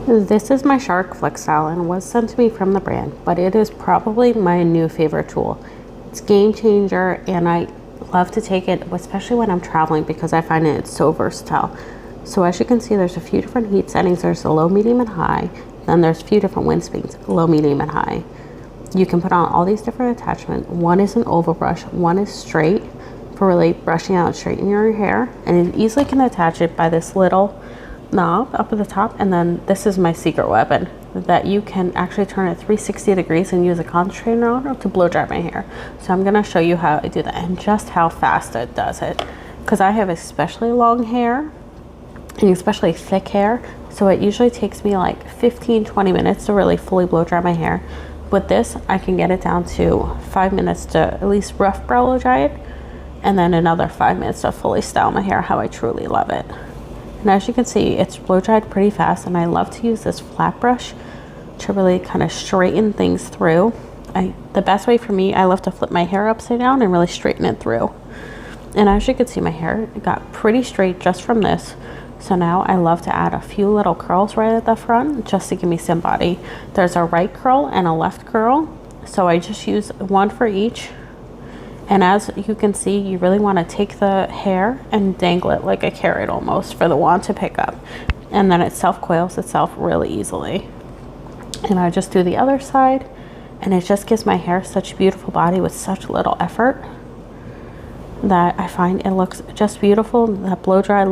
This is my Shark FlexStyle and was sent to me from the brand, but it is probably my new favorite tool. It's a game changer and I love to take it, especially when I'm traveling, because I find it's so versatile. So as you can see, there's a few different heat settings. There's a low, medium, and high. Then there's a few different wind speeds, low, medium, and high. You can put on all these different attachments. One is an oval brush, one is straight for really brushing out and straightening your hair. And you easily can attach it by this little knob up at the top. And then this is my secret weapon that you can actually turn it 360 degrees and use a concentrator on it to blow dry my hair. So I'm gonna show you how I do that and just how fast it does it. Because I have especially long hair and especially thick hair. So it usually takes me like 15-20 minutes to really fully blow dry my hair. With this, I can get it down to 5 minutes to at least rough blow dry it, and then another 5 minutes to fully style my hair how I truly love it. And as you can see, it's blow dried pretty fast, and I love to use this flat brush to really kind of straighten things through. The best way for me, I love to flip my hair upside down and really straighten it through. And as you can see, my hair got pretty straight just from this. So now I love to add a few little curls right at the front just to give me some body. There's a right curl and a left curl. So I just use one for each. And as you can see, you really want to take the hair and dangle it like a carrot almost for the wand to pick up. And then it self-coils itself really easily. And I just do the other side, and it just gives my hair such beautiful body with such little effort that I find it looks just beautiful. That blow dry